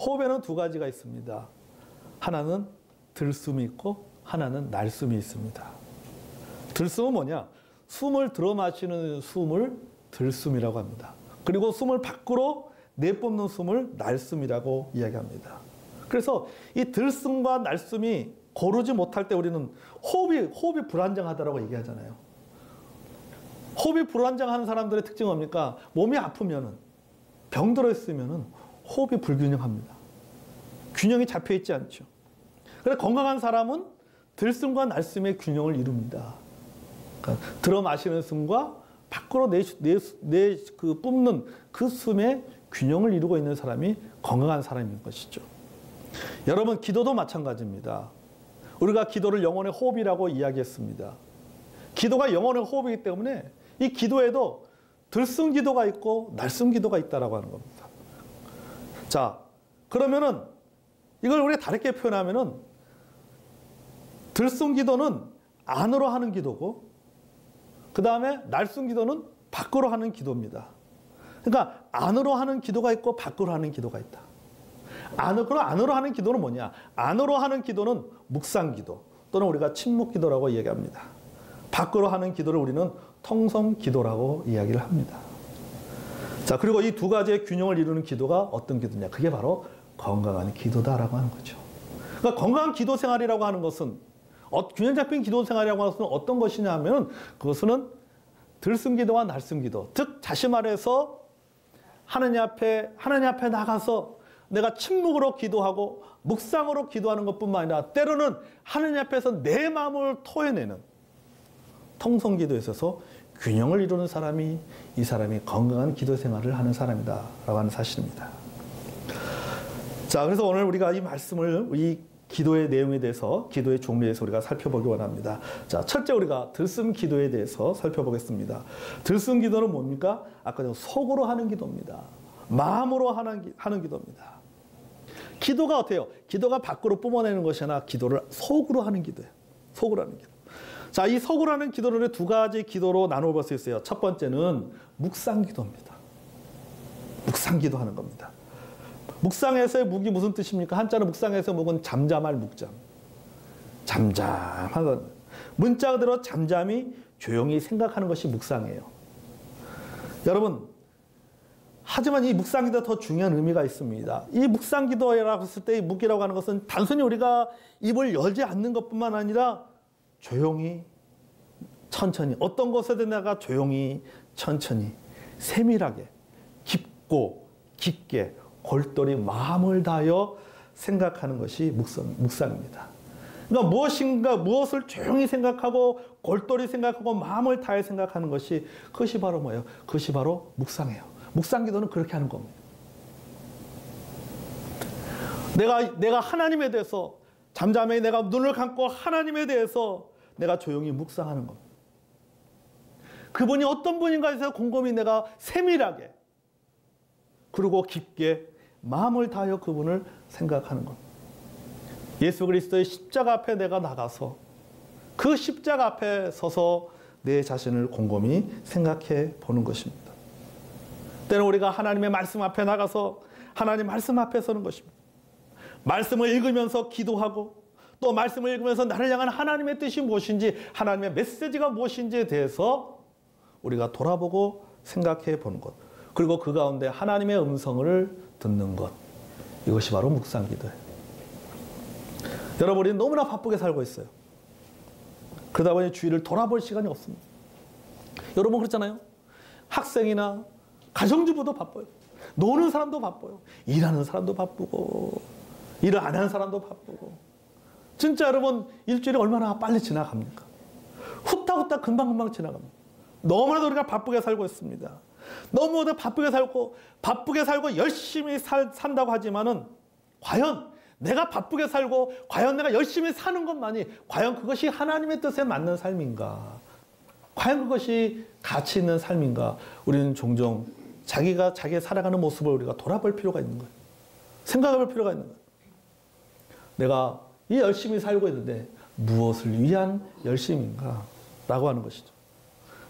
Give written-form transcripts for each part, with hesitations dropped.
호흡에는 두 가지가 있습니다. 하나는 들숨이 있고 하나는 날숨이 있습니다. 들숨은 뭐냐? 숨을 들어 마시는 숨을 들숨이라고 합니다. 그리고 숨을 밖으로 내뿜는 숨을 날숨이라고 이야기합니다. 그래서 이 들숨과 날숨이 고르지 못할 때 우리는 호흡이 불안정하다고 얘기하잖아요. 호흡이 불안정한 사람들의 특징은 뭡니까? 몸이 아프면은, 병들어 있으면은 호흡이 불균형합니다. 균형이 잡혀 있지 않죠. 그래서 건강한 사람은 들숨과 날숨의 균형을 이룹니다. 그러니까 들어 마시는 숨과 밖으로 뿜는 그 숨의 균형을 이루고 있는 사람이 건강한 사람인 것이죠. 여러분, 기도도 마찬가지입니다. 우리가 기도를 영혼의 호흡이라고 이야기했습니다. 기도가 영혼의 호흡이기 때문에 이 기도에도 들숨 기도가 있고 날숨 기도가 있다라고 하는 겁니다. 자, 그러면은 이걸 우리가 다르게 표현하면은 들숨 기도는 안으로 하는 기도고 그 다음에 날숨 기도는 밖으로 하는 기도입니다. 그러니까 안으로 하는 기도가 있고 밖으로 하는 기도가 있다. 안으로 하는 기도는 뭐냐? 안으로 하는 기도는 묵상 기도 또는 우리가 침묵 기도라고 이야기합니다. 밖으로 하는 기도를 우리는 통성 기도라고 이야기를 합니다. 자, 그리고 이 두 가지의 균형을 이루는 기도가 어떤 기도냐? 그게 바로 건강한 기도다라고 하는 거죠. 그러니까 건강한 기도 생활이라고 하는 것은 균형 잡힌 기도 생활이라고 하는 것은 어떤 것이냐 하면 그것은 들숨 기도와 날숨 기도. 즉 다시 말해서 하나님 앞에 나가서 내가 침묵으로 기도하고 묵상으로 기도하는 것뿐만 아니라 때로는 하나님 앞에서 내 마음을 토해내는 통성 기도에 있어서 균형을 이루는 사람이 이 사람이 건강한 기도 생활을 하는 사람이다라고 하는 사실입니다. 자, 그래서 오늘 우리가 이 말씀을 이 기도의 내용에 대해서 기도의 종류에 대해서 우리가 살펴보기 원합니다. 자, 첫째 우리가 들숨 기도에 대해서 살펴보겠습니다. 들숨 기도는 뭡니까? 아까 전 속으로 하는 기도입니다. 마음으로 하는 기도입니다. 기도가 어때요? 기도가 밖으로 뿜어내는 것이 아니라 기도를 속으로 하는 기도예요. 속으로 하는 기도. 자, 이 속으로 하는 기도를 두 가지 기도로 나누어 볼 수 있어요. 첫 번째는 묵상 기도입니다. 묵상 기도하는 겁니다. 묵상에서의 묵이 무슨 뜻입니까? 한자는 묵상에서 묵은 잠잠할 묵잠. 잠잠하다. 문자 그대로 잠잠히 조용히 생각하는 것이 묵상이에요. 여러분, 하지만 이 묵상 기도가 더 중요한 의미가 있습니다. 이 묵상 기도라고 했을 때 이 묵이라고 하는 것은 단순히 우리가 입을 열지 않는 것뿐만 아니라 조용히 천천히 어떤 것에도 내가 조용히 천천히 세밀하게 깊고 깊게 골똘히 마음을 다하여 생각하는 것이 묵상입니다. 그러니까 무엇을 조용히 생각하고 골똘히 생각하고 마음을 다해 생각하는 것이 그것이 바로 뭐예요? 그것이 바로 묵상이에요. 묵상 기도는 그렇게 하는 겁니다. 내가 하나님에 대해서 잠잠히 내가 눈을 감고 하나님에 대해서 내가 조용히 묵상하는 겁니다. 그분이 어떤 분인가에 대해서 곰곰이 내가 세밀하게 그리고 깊게 마음을 다하여 그분을 생각하는 겁니다. 예수 그리스도의 십자가 앞에 내가 나가서 그 십자가 앞에 서서 내 자신을 곰곰이 생각해 보는 것입니다. 때는 우리가 하나님의 말씀 앞에 나가서 하나님 말씀 앞에 서는 것입니다. 말씀을 읽으면서 기도하고 또 말씀을 읽으면서 나를 향한 하나님의 뜻이 무엇인지 하나님의 메시지가 무엇인지에 대해서 우리가 돌아보고 생각해 보는 것. 그리고 그 가운데 하나님의 음성을 듣는 것. 이것이 바로 묵상 기도예요. 여러분, 우리는 너무나 바쁘게 살고 있어요. 그러다 보니 주위를 돌아볼 시간이 없습니다. 여러분 그렇잖아요. 학생이나 가정주부도 바빠요. 노는 사람도 바빠요. 일하는 사람도 바쁘고 일을 안 하는 사람도 바쁘고 진짜 여러분 일주일이 얼마나 빨리 지나갑니까? 후딱후딱 금방금방 지나갑니다. 너무나도 우리가 바쁘게 살고 있습니다. 너무나도 바쁘게 살고 열심히 산다고 하지만은 과연 내가 바쁘게 살고 과연 내가 열심히 사는 것만이 과연 그것이 하나님의 뜻에 맞는 삶인가? 과연 그것이 가치 있는 삶인가? 우리는 종종 자기가 살아가는 모습을 우리가 돌아볼 필요가 있는 거예요. 생각해 볼 필요가 있는 거예요. 내가 이 열심히 살고 있는데 무엇을 위한 열심인가? 라고 하는 것이죠.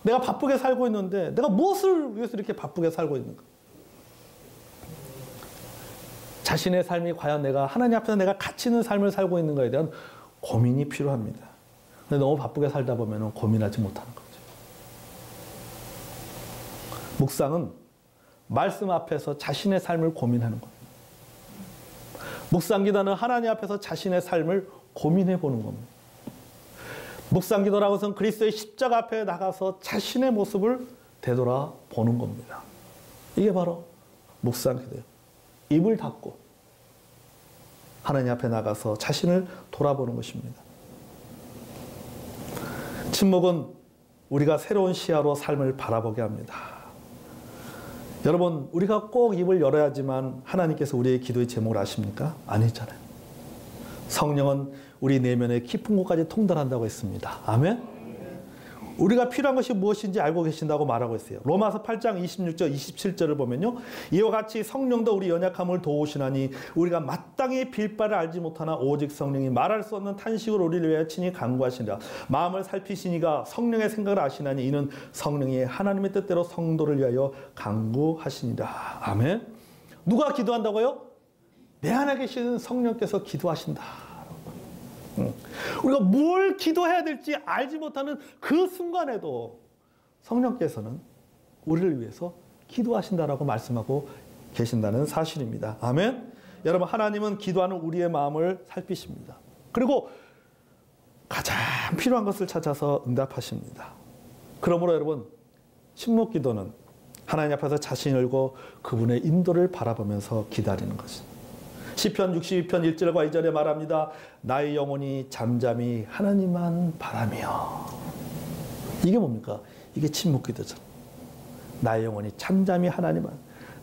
내가 바쁘게 살고 있는데 내가 무엇을 위해서 이렇게 바쁘게 살고 있는가? 자신의 삶이 과연 내가 하나님 앞에서 내가 가치 있는 삶을 살고 있는가에 대한 고민이 필요합니다. 근데 너무 바쁘게 살다 보면 고민하지 못하는 거죠. 묵상은 말씀 앞에서 자신의 삶을 고민하는 겁니다. 묵상기도는 하나님 앞에서 자신의 삶을 고민해 보는 겁니다. 묵상기도라고 해서는 그리스도의 십자가 앞에 나가서 자신의 모습을 되돌아보는 겁니다. 이게 바로 묵상기도예요. 입을 닫고 하나님 앞에 나가서 자신을 돌아보는 것입니다. 침묵은 우리가 새로운 시야로 삶을 바라보게 합니다. 여러분, 우리가 꼭 입을 열어야지만 하나님께서 우리의 기도의 제목을 아십니까? 아니잖아요. 성령은 우리 내면의 깊은 곳까지 통달한다고 했습니다. 아멘? 우리가 필요한 것이 무엇인지 알고 계신다고 말하고 있어요. 로마서 8장 26절, 27절을 보면요. 이와 같이 성령도 우리 연약함을 도우시나니 우리가 마땅히 빌 바를 알지 못하나 오직 성령이 말할 수 없는 탄식으로 우리를 위하여 친히 간구하시니라. 마음을 살피시니가 성령의 생각을 아시나니 이는 성령이 하나님의 뜻대로 성도를 위하여 간구하시니라. 아멘. 누가 기도한다고요? 내 안에 계시는 성령께서 기도하신다. 우리가 뭘 기도해야 될지 알지 못하는 그 순간에도 성령께서는 우리를 위해서 기도하신다라고 말씀하고 계신다는 사실입니다. 아멘. 여러분, 하나님은 기도하는 우리의 마음을 살피십니다. 그리고 가장 필요한 것을 찾아서 응답하십니다. 그러므로 여러분, 침묵 기도는 하나님 앞에서 자신을 열고 그분의 인도를 바라보면서 기다리는 것입니다. 시편 62편 1절과 2절에 말합니다. 나의 영혼이 잠잠히 하나님만 바라며. 이게 뭡니까? 이게 침묵 기도죠. 나의 영혼이 잠잠히 하나님만.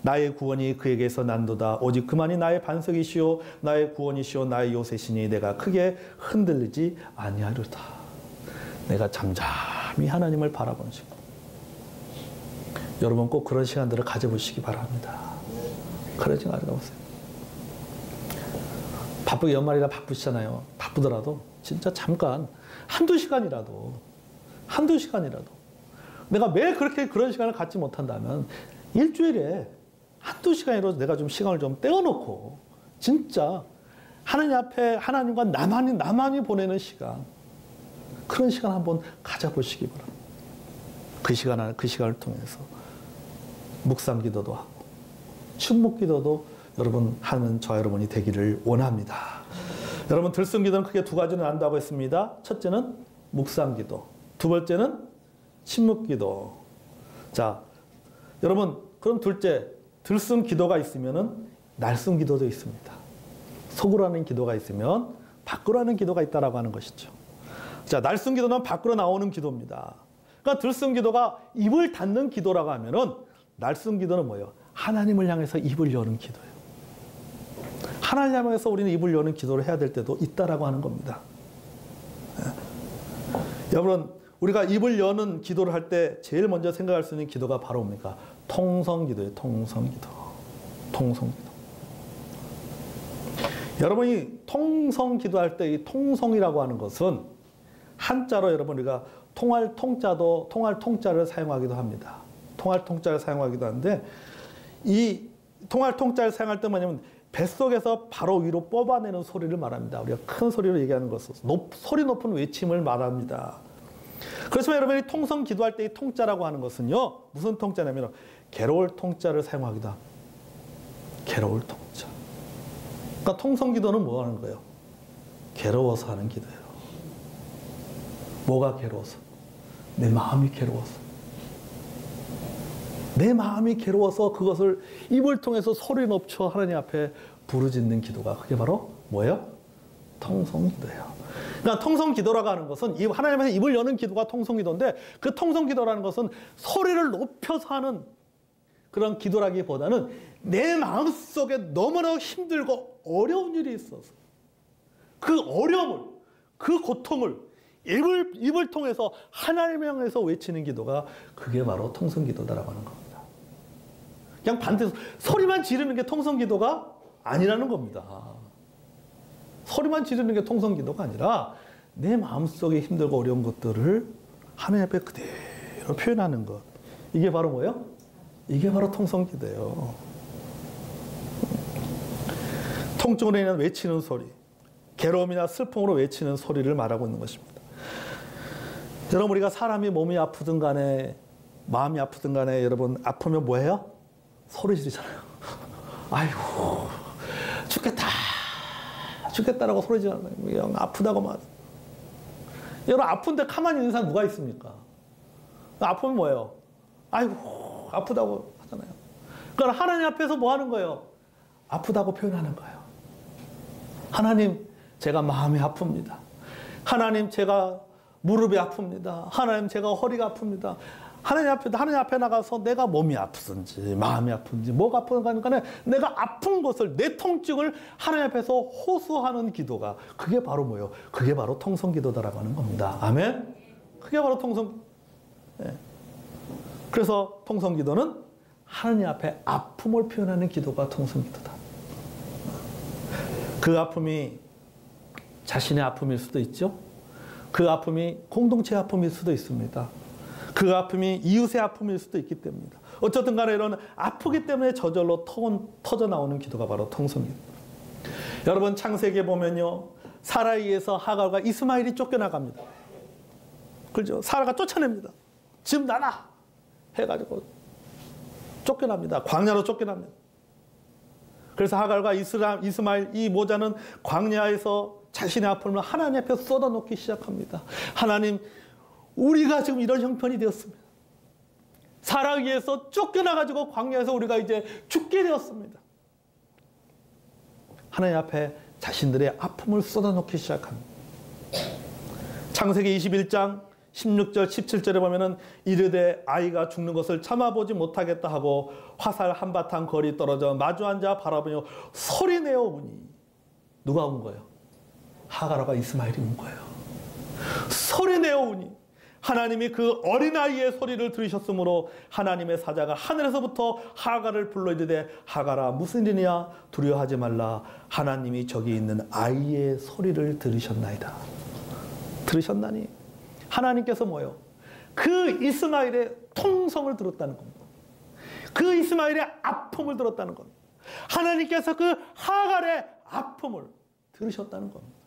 나의 구원이 그에게서 난도다. 오직 그만이 나의 반석이시오. 나의 구원이시오. 나의 요새시니 내가 크게 흔들리지 아니하리로다. 내가 잠잠히 하나님을 바라보는 시간. 여러분 꼭 그런 시간들을 가져보시기 바랍니다. 그런 시간을 가져보세요. 바쁘게 연말이라 바쁘시잖아요. 바쁘더라도 진짜 잠깐 한두 시간이라도 내가 매일 그렇게 그런 시간을 갖지 못한다면 일주일에 한두 시간이라도 내가 좀 시간을 좀 떼어놓고 진짜 하나님 앞에 하나님과 나만이 보내는 시간, 그런 시간 한번 가져보시기 바랍니다. 그 시간을 통해서 묵상 기도도 하고 침묵 기도도 여러분 하는 저 여러분이 되기를 원합니다. 여러분, 들숨 기도는 크게 두 가지로 나눈다고 했습니다. 첫째는 묵상 기도, 두 번째는 침묵 기도. 자, 여러분, 그럼 둘째, 들숨 기도가 있으면은 날숨 기도도 있습니다. 속으로 하는 기도가 있으면 밖으로 하는 기도가 있다라고 하는 것이죠. 자, 날숨 기도는 밖으로 나오는 기도입니다. 그러니까 들숨 기도가 입을 닫는 기도라고 하면은 날숨 기도는 뭐예요? 하나님을 향해서 입을 여는 기도예요. 하나님 향해서 우리는 입을 여는 기도를 해야 될 때도 있다라고 하는 겁니다. 여러분, 우리가 입을 여는 기도를 할 때 제일 먼저 생각할 수 있는 기도가 바로 뭡니까? 통성기도예요. 통성기도. 여러분이 통성기도할 때 이 통성이라고 하는 것은 한자로 여러분 우리가 통할 통자를 사용하기도 합니다. 통할 통자를 사용하기도 하는데 이 통할 통자를 사용할 때 뭐냐면 뱃속에서 바로 위로 뽑아내는 소리를 말합니다. 우리가 큰 소리로 얘기하는 것은 소리 높은 외침을 말합니다. 그렇지만 여러분이 통성 기도할 때 이 통자라고 하는 것은요, 무슨 통자냐면 괴로울 통자를 사용하기도 합니다. 괴로울 통자. 그러니까 통성 기도는 뭐 하는 거예요? 괴로워서 하는 기도예요. 뭐가 괴로워서? 내 마음이 괴로워서. 내 마음이 괴로워서 그것을 입을 통해서 소리 높여 하나님 앞에 부르짖는 기도가 그게 바로 뭐예요? 통성기도예요. 그러니까 통성기도라고 하는 것은 하나님 앞에 입을 여는 기도가 통성기도인데 그 통성기도라는 것은 소리를 높여서 하는 그런 기도라기보다는 내 마음속에 너무나 힘들고 어려운 일이 있어서 그 어려움을, 그 고통을 입을 통해서 하나님을 향해서 외치는 기도가 그게 바로 통성기도다라고 하는 겁니다. 그냥 반대로 소리만 지르는 게 통성기도가 아니라는 겁니다. 소리만 지르는 게 통성기도가 아니라 내 마음속에 힘들고 어려운 것들을 하나님 앞에 그대로 표현하는 것. 이게 바로 뭐예요? 이게 바로 통성기도예요. 통증으로 인해 외치는 소리, 괴로움이나 슬픔으로 외치는 소리를 말하고 있는 것입니다. 여러분, 우리가 사람이 몸이 아프든 간에 마음이 아프든 간에 여러분 아프면 뭐해요? 소리 지르잖아요. 아이고 죽겠다 죽겠다라고 소리 지르잖아요. 아프다고 말. 여러분 아픈데 가만히 있는 사람 누가 있습니까? 아프면 뭐예요? 아이고 아프다고 하잖아요. 그러니까 하나님 앞에서 뭐 하는 거예요? 아프다고 표현하는 거예요. 하나님 제가 마음이 아픕니다. 하나님 제가 무릎이 아픕니다. 하나님 제가 허리가 아픕니다. 하나님 앞에 나가서 내가 몸이 아프든지 마음이 아픈지 뭐가 아픈가 내가 아픈 것을 내 통증을 하나님 앞에서 호소하는 기도가 그게 바로 뭐예요? 그게 바로 통성기도다라고 하는 겁니다. 아멘? 그게 바로 통성. 네. 그래서 통성기도는 하나님 앞에 아픔을 표현하는 기도가 통성기도다. 그 아픔이 자신의 아픔일 수도 있죠. 그 아픔이 공동체의 아픔일 수도 있습니다. 그 아픔이 이웃의 아픔일 수도 있기 때문입니다. 어쨌든 간에 이런 아프기 때문에 저절로 터져 나오는 기도가 바로 통성기도. 여러분 창세기에 보면요. 사라에 의해서 하갈과 이스마엘이 쫓겨나갑니다. 그렇죠? 사라가 쫓아냅니다. 지금 나라 해가지고 쫓겨납니다. 광야로 쫓겨납니다. 그래서 하갈과 이스마엘 이 모자는 광야에서 자신의 아픔을 하나님 앞에 쏟아놓기 시작합니다. 하나님, 우리가 지금 이런 형편이 되었습니다. 사라에 의해서 쫓겨나가지고 광야에서 우리가 이제 죽게 되었습니다. 하나님 앞에 자신들의 아픔을 쏟아놓기 시작합니다. 창세기 21장 16절 17절에 보면은 이르되 아이가 죽는 것을 참아보지 못하겠다 하고 화살 한바탕 거리 떨어져 마주 앉아 바라보며 소리내어 우니. 누가 온 거예요? 하갈과 이스마엘이 온 거예요. 소리내어 우니. 하나님이 그 어린아이의 소리를 들으셨으므로 하나님의 사자가 하늘에서부터 하갈을 불러 이르되 하갈아 무슨 일이냐 두려워하지 말라. 하나님이 저기 있는 아이의 소리를 들으셨나이다. 들으셨나니? 하나님께서 뭐예요? 그 이스마엘의 통성을 들었다는 겁니다. 그 이스마엘의 아픔을 들었다는 겁니다. 하나님께서 그 하갈의 아픔을 들으셨다는 겁니다.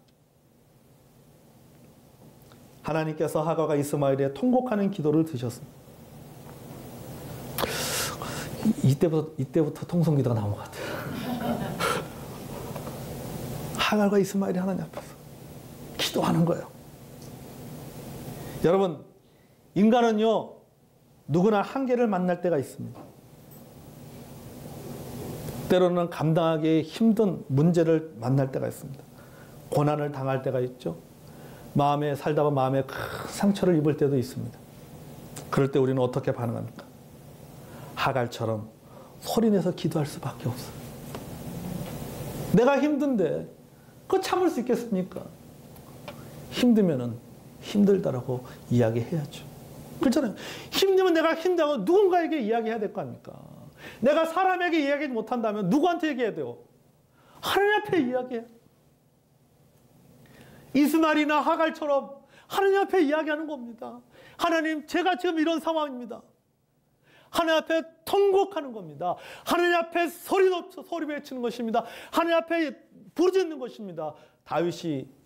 하나님께서 하갈과 이스마엘의 통곡하는 기도를 들으셨습니다. 이때부터 통성기도가 나온 것 같아요. 하갈과 이스마엘이 하나님 앞에서 기도하는 거예요. 여러분, 인간은요, 누구나 한계를 만날 때가 있습니다. 때로는 감당하기 힘든 문제를 만날 때가 있습니다. 고난을 당할 때가 있죠. 마음에 살다 보면 마음에 큰 상처를 입을 때도 있습니다. 그럴 때 우리는 어떻게 반응합니까? 하갈처럼 소리내서 기도할 수밖에 없어요. 내가 힘든데 그거 참을 수 있겠습니까? 힘들면은 힘들다라고 이야기해야죠. 그렇잖아요. 힘들면 내가 힘들다고 누군가에게 이야기해야 될 거 아닙니까? 내가 사람에게 이야기 못한다면 누구한테 얘기해야 돼요? 하나님 앞에 이야기해. 이스마엘이나 하갈처럼 하나님 앞에 이야기하는 겁니다. 하나님, 제가 지금 이런 상황입니다. 하나님 앞에 통곡하는 겁니다. 하나님 앞에 소리 외치는 것입니다. 하나님 앞에 부르짖는 것입니다.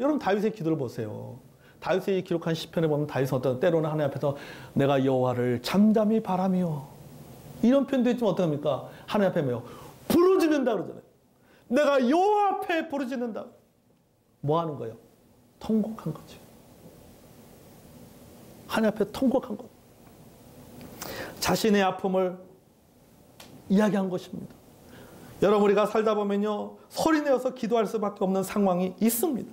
여러분 다윗의 기도를 보세요. 다윗이 기록한 시편에 보면 다윗은 어떤 때로는 하나님 앞에서 내가 여호와를 잠잠히 바라며 이런 표현도 있지만 어떡합니까? 하나님 앞에 뭐요? 부르짖는다 그러잖아요. 내가 여호와 앞에 부르짖는다. 뭐 하는 거예요? 통곡한 거죠. 하나님 앞에 통곡한 것. 자신의 아픔을 이야기한 것입니다. 여러분 우리가 살다 보면요. 소리내어서 기도할 수밖에 없는 상황이 있습니다.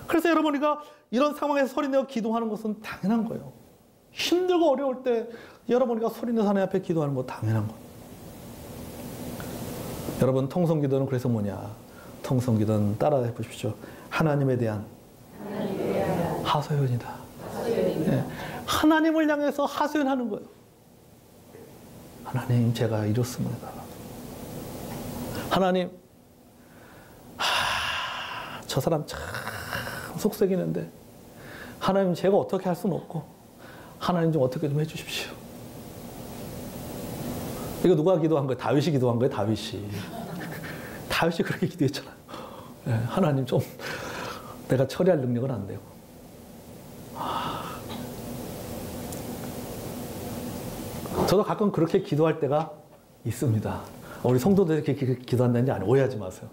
그래서 여러분 우리가 이런 상황에서 소리내어 기도하는 것은 당연한 거예요. 힘들고 어려울 때 여러분 우리가 소리내서 하나님 앞에 기도하는 거 당연한 거예요. 여러분 통성기도는 그래서 뭐냐? 통성기도는 따라해 보십시오. 하나님에 대한 하소연이다. 네. 하나님을 향해서 하소연하는 거예요. 하나님 제가 이렇습니다. 하나님 저 사람 참 속썩이는데 하나님 제가 어떻게 할 수는 없고 하나님 좀 어떻게 좀 해주십시오. 이거 누가 기도한 거예요? 다윗이 기도한 거예요. 다윗이 다윗이 그렇게 기도했잖아요. 예, 하나님 좀 내가 처리할 능력은 안 되고. 저도 가끔 그렇게 기도할 때가 있습니다. 우리 성도들이 그렇게 기도한다는지 아니 오해하지 마세요.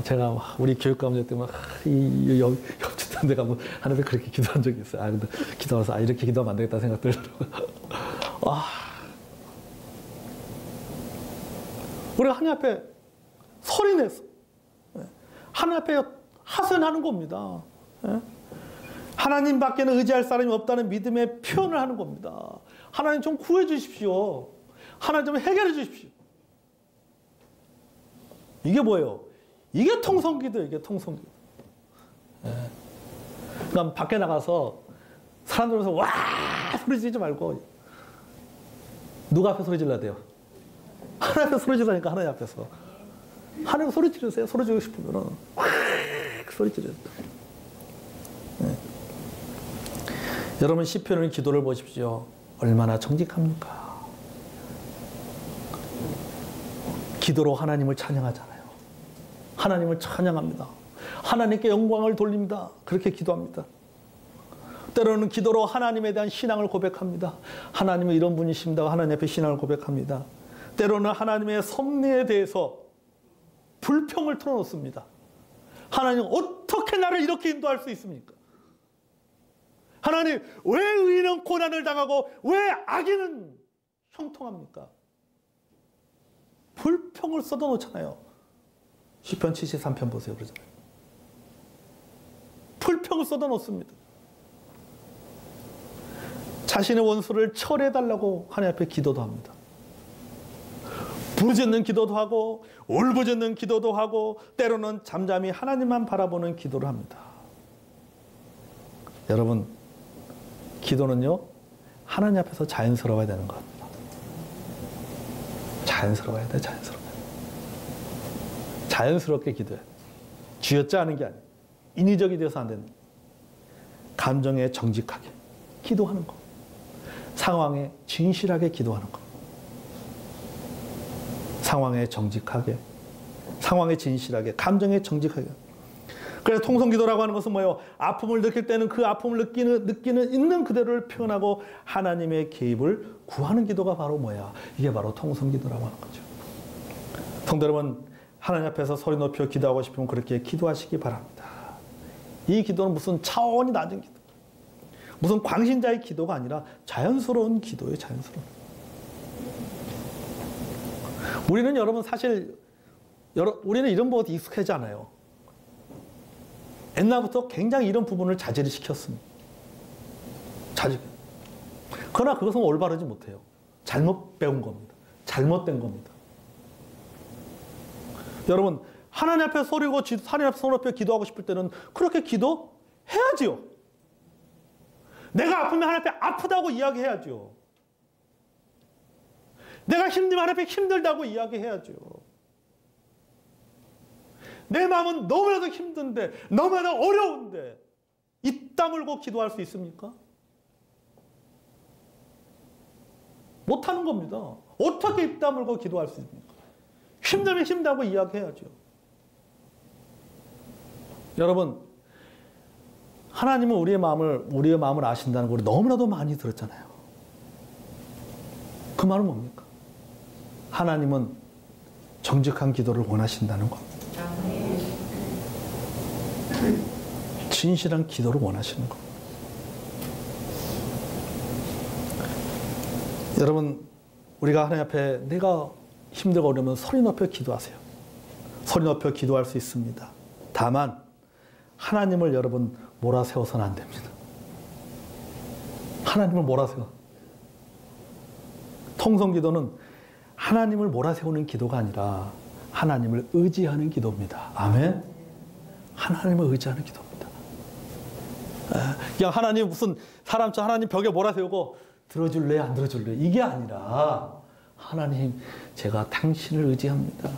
제가 우리 교육 가문제 때문에 옆집단 데 가면 하나님 그렇게 기도한 적이 있어요. 근데 기도하면서 이렇게 기도하면 안 되겠다 생각 들더라고요. 우리가 하나님 앞에 소리내서 하나님 앞에 하소연하는 겁니다. 하나님 밖에는 의지할 사람이 없다는 믿음의 표현을 하는 겁니다. 하나님 좀 구해 주십시오. 하나님 좀 해결해 주십시오. 이게 뭐예요? 이게 통성기도, 이게 통성기도. 그럼 밖에 나가서 사람들 오면서 와! 소리 지르지 말고 누가 앞에 소리 질러야 돼요? 하나님 앞에 소리 지르니까 하나님 앞에서. 하나님 소리 지르세요. 소리 지르고 싶으면 확 소리 지르세요. 여러분 시편의 기도를 보십시오. 얼마나 정직합니까? 기도로 하나님을 찬양하잖아요. 하나님을 찬양합니다. 하나님께 영광을 돌립니다. 그렇게 기도합니다. 때로는 기도로 하나님에 대한 신앙을 고백합니다. 하나님은 이런 분이십니다. 하나님 앞에 신앙을 고백합니다. 때로는 하나님의 섭리에 대해서 불평을 털어놓습니다. 하나님 어떻게 나를 이렇게 인도할 수 있습니까? 하나님 왜 의인은 고난을 당하고 왜 악인은 형통합니까? 불평을 쏟아놓잖아요. 시편 73편 보세요. 그러잖아요. 불평을 쏟아놓습니다. 자신의 원수를 철회해달라고 하나님 앞에 기도도 합니다. 부르짖는 기도도 하고 울부짖는 기도도 하고 때로는 잠잠히 하나님만 바라보는 기도를 합니다. 여러분 기도는요 하나님 앞에서 자연스러워야 되는 겁니다. 자연스러워야 돼. 자연스럽게 기도해. 쥐어짜 하는 게 아니에요. 인위적이 되어서 안 되는 거예요. 감정에 정직하게 기도하는 거. 상황에 진실하게 기도하는 거. 상황에 정직하게, 상황에 진실하게, 감정에 정직하게. 그래서 통성기도라고 하는 것은 뭐예요? 아픔을 느낄 때는 그 아픔을 느끼는 있는 그대로를 표현하고 하나님의 개입을 구하는 기도가 바로 뭐야? 이게 바로 통성기도라고 하는 거죠. 성도 여러분, 하나님 앞에서 소리 높여 기도하고 싶으면 그렇게 기도하시기 바랍니다. 이 기도는 무슨 차원이 낮은 기도, 무슨 광신자의 기도가 아니라 자연스러운 기도예요. 자연스러운. 우리는 여러분 사실 우리는 이런 부분에 익숙하지 않아요. 옛날부터 굉장히 이런 부분을 자제를 시켰습니다. 그러나 그것은 올바르지 못해요. 잘못 배운 겁니다. 잘못된 겁니다. 여러분 하나님 앞에 소리고 하나님 앞에 손 높여 기도하고 싶을 때는 그렇게 기도해야지요. 내가 아프면 하나님 앞에 아프다고 이야기해야죠. 내가 힘들면 하나님 앞에 힘들다고 이야기해야죠. 내 마음은 너무나도 힘든데 너무나도 어려운데 입 다물고 기도할 수 있습니까? 못하는 겁니다. 어떻게 입 다물고 기도할 수 있습니까? 힘들면 힘들다고 이야기해야죠. 여러분 하나님은 우리의 마음을 아신다는 걸 너무나도 많이 들었잖아요. 그 말은 뭡니까? 하나님은 정직한 기도를 원하신다는 겁니다. 진실한 기도를 원하시는 겁니다. 여러분 우리가 하나님 앞에 내가 힘들고 어려우면 소리 높여 기도하세요. 소리 높여 기도할 수 있습니다. 다만 하나님을 여러분 몰아세워서는 안 됩니다. 하나님을 몰아세워. 통성기도는 하나님을 몰아세우는 기도가 아니라 하나님을 의지하는 기도입니다. 아멘. 하나님을 의지하는 기도입니다. 그냥 하나님 무슨 사람처럼 하나님 벽에 몰아세우고 들어줄래 안 들어줄래 이게 아니라 하나님 제가 당신을 의지합니다.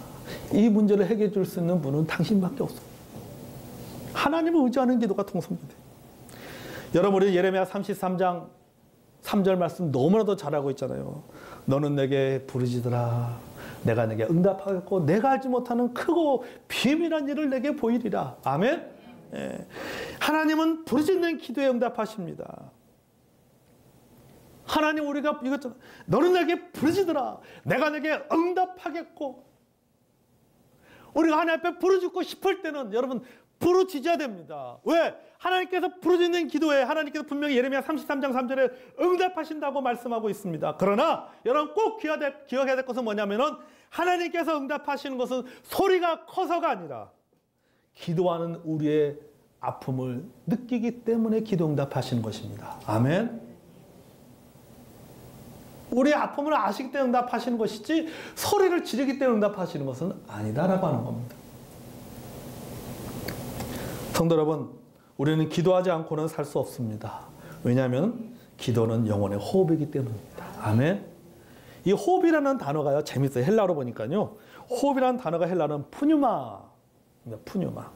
이 문제를 해결해 줄 수 있는 분은 당신밖에 없어요. 하나님을 의지하는 기도가 통성기도예요. 여러분 우리 예레미야 33장 3절 말씀 너무나도 잘하고 있잖아요. 너는 내게 부르짖으라. 내가 내게 응답하겠고 내가 알지 못하는 크고 비밀한 일을 내게 보이리라. 아멘. 예. 하나님은 부르짖는 기도에 응답하십니다. 하나님 우리가 이것 너는 내게 부르짖으라. 내가 내게 응답하겠고. 우리가 하나님 앞에 부르짖고 싶을 때는 여러분 부르짖어야 됩니다. 왜? 하나님께서 부르짖는 기도에 하나님께서 분명히 예레미야 33장 3절에 응답하신다고 말씀하고 있습니다. 그러나 여러분 꼭 기억해야 될 것은 뭐냐면은 하나님께서 응답하시는 것은 소리가 커서가 아니라 기도하는 우리의 아픔을 느끼기 때문에 기도 응답하시는 것입니다. 아멘. 우리의 아픔을 아시기 때문에 응답하시는 것이지 소리를 지르기 때문에 응답하시는 것은 아니다라고 하는 겁니다. 성도 여러분, 우리는 기도하지 않고는 살 수 없습니다. 왜냐하면 기도는 영혼의 호흡이기 때문입니다. 아멘. 이 호흡이라는 단어가요, 재밌어요. 헬라어로 보니까요. 호흡이라는 단어가 헬라어는 푸뉴마입니다. 푸뉴마.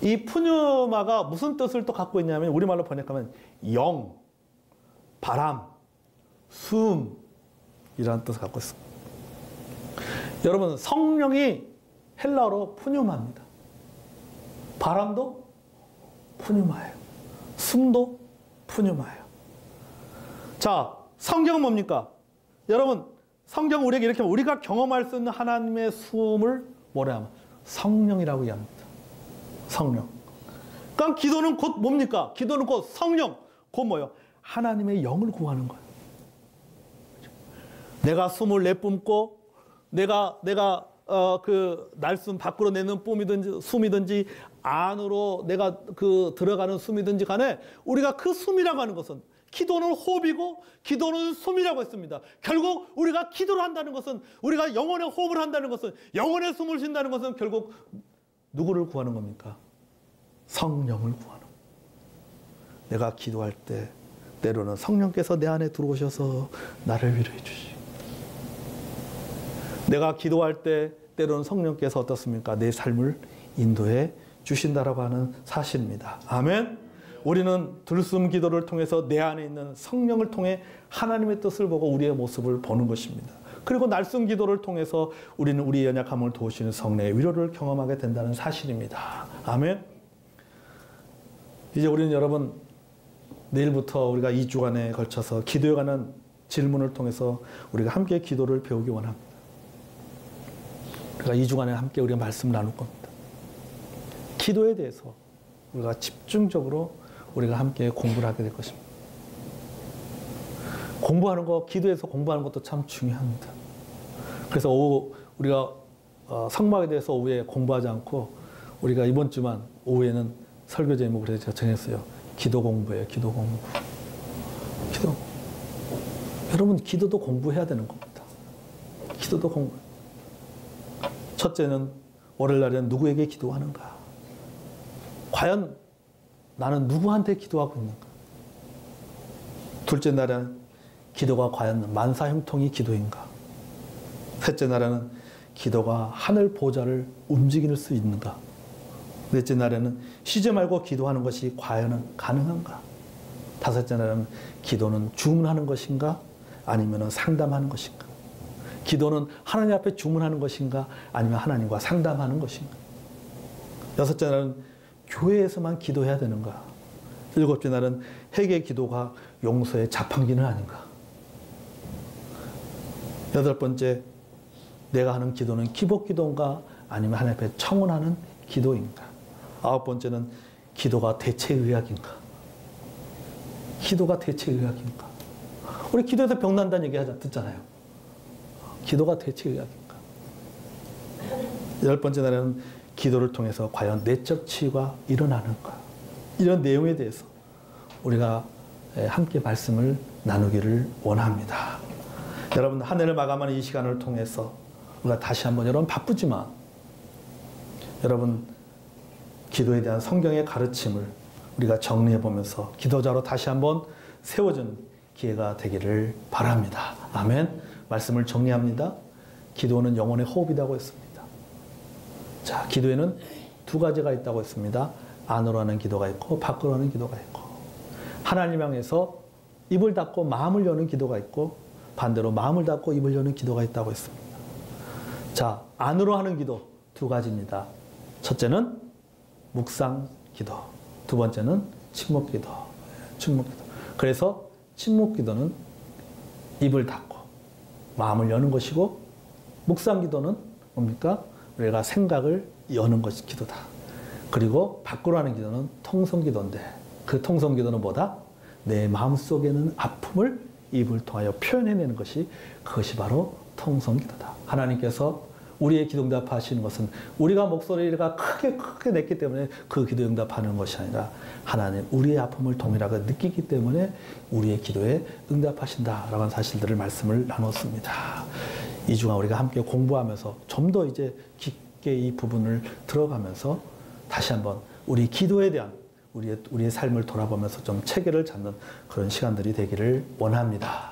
이 푸뉴마가 무슨 뜻을 또 갖고 있냐면 우리말로 번역하면 영, 바람, 숨이라는 뜻을 갖고 있습니다. 여러분, 성령이 헬라어로 푸뉴마입니다. 바람도 푸뉴마예요. 숨도 푸뉴마예요. 자, 성경은 뭡니까? 여러분, 성경 우리에게 이렇게 우리가 경험할 수 있는 하나님의 숨을 뭐라 하면 성령이라고 얘기합니다. 성령. 그러니까 기도는 곧 뭡니까? 기도는 곧 성령. 곧 뭐예요? 하나님의 영을 구하는 거예요. 내가 숨을 내뿜고 내가 그 날숨 밖으로 내는 뿜이든지 숨이든지 안으로 내가 그 들어가는 숨이든지 간에 우리가 그 숨이라고 하는 것은 기도는 호흡이고 기도는 숨이라고 했습니다. 결국 우리가 기도를 한다는 것은 우리가 영혼의 호흡을 한다는 것은 영혼의 숨을 쉰다는 것은 결국 누구를 구하는 겁니까? 성령을 구하는. 내가 기도할 때 때로는 성령께서 내 안에 들어오셔서 나를 위로해 주시고 내가 기도할 때 때로는 성령께서 어떻습니까? 내 삶을 인도해 주신다라고 하는 사실입니다. 아멘. 우리는 들숨 기도를 통해서 내 안에 있는 성령을 통해 하나님의 뜻을 보고 우리의 모습을 보는 것입니다. 그리고 날숨 기도를 통해서 우리는 우리의 연약함을 도우시는 성령의 위로를 경험하게 된다는 사실입니다. 아멘. 이제 우리는 여러분 내일부터 우리가 2주간에 걸쳐서 기도에 관한 질문을 통해서 우리가 함께 기도를 배우기 원합니다. 그러니까 2주간에 함께 우리가 말씀을 나눌 겁니다. 기도에 대해서 우리가 집중적으로 우리가 함께 공부를 하게 될 것입니다. 공부하는 거, 기도에서 공부하는 것도 참 중요합니다. 그래서 오후 우리가 성막에 대해서 오후에 공부하지 않고 우리가 이번 주만 오후에는 설교 제목을 제가 정했어요. 기도 공부예요. 기도 공부. 기도. 여러분 기도도 공부해야 되는 겁니다. 기도도 공부. 첫째는 월요일 날에는 누구에게 기도하는가? 과연 나는 누구한테 기도하고 있는가? 둘째 날에는 기도가 과연 만사형통이 기도인가? 셋째 날에는 기도가 하늘 보좌를 움직일 수 있는가? 넷째 날에는 쉬지 말고 기도하는 것이 과연 가능한가? 다섯째 날에는 기도는 주문하는 것인가? 아니면 상담하는 것인가? 기도는 하나님 앞에 주문하는 것인가? 아니면 하나님과 상담하는 것인가? 여섯째 날은 교회에서만 기도해야 되는가? 일곱째 날은 회개 기도가 용서의 자판기는 아닌가? 여덟 번째, 내가 하는 기도는 기복 기도인가? 아니면 하나님 앞에 청원하는 기도인가? 아홉 번째는 기도가 대체의학인가? 기도가 대체의학인가? 우리 기도에서 병난다는 얘기 듣잖아요. 기도가 대체의학인가? 열 번째 날에는 기도를 통해서 과연 내적 치유가 일어나는가? 이런 내용에 대해서 우리가 함께 말씀을 나누기를 원합니다. 여러분 한 해를 마감하는 이 시간을 통해서 우리가 다시 한번 여러분 바쁘지만 여러분 기도에 대한 성경의 가르침을 우리가 정리해 보면서 기도자로 다시 한번 세워주는 기회가 되기를 바랍니다. 아멘. 말씀을 정리합니다. 기도는 영혼의 호흡이라고 했습니다. 자, 기도에는 두 가지가 있다고 했습니다. 안으로 하는 기도가 있고 밖으로 하는 기도가 있고 하나님 향해서 입을 닫고 마음을 여는 기도가 있고 반대로 마음을 닫고 입을 여는 기도가 있다고 했습니다. 자, 안으로 하는 기도 두 가지입니다. 첫째는 묵상 기도, 두 번째는 침묵 기도. 침묵 기도. 그래서 침묵 기도는 입을 닫고 마음을 여는 것이고, 묵상 기도는 뭡니까? 우리가 생각을 여는 것이 기도다. 그리고 밖으로 하는 기도는 통성 기도인데, 그 통성 기도는 뭐다? 내 마음속에는 아픔을 입을 통하여 표현해내는 것이, 그것이 바로 통성 기도다. 하나님께서 우리의 기도 응답하시는 것은 우리가 목소리가 크게 냈기 때문에 그 기도 응답하는 것이 아니라, 하나님 우리의 아픔을 동일하게 느끼기 때문에 우리의 기도에 응답하신다라고 하는 사실들을 말씀을 나눴습니다. 이 주간 우리가 함께 공부하면서 좀 더 이제 깊게 이 부분을 들어가면서 다시 한번 우리 기도에 대한 우리의 삶을 돌아보면서 좀 체계를 잡는 그런 시간들이 되기를 원합니다.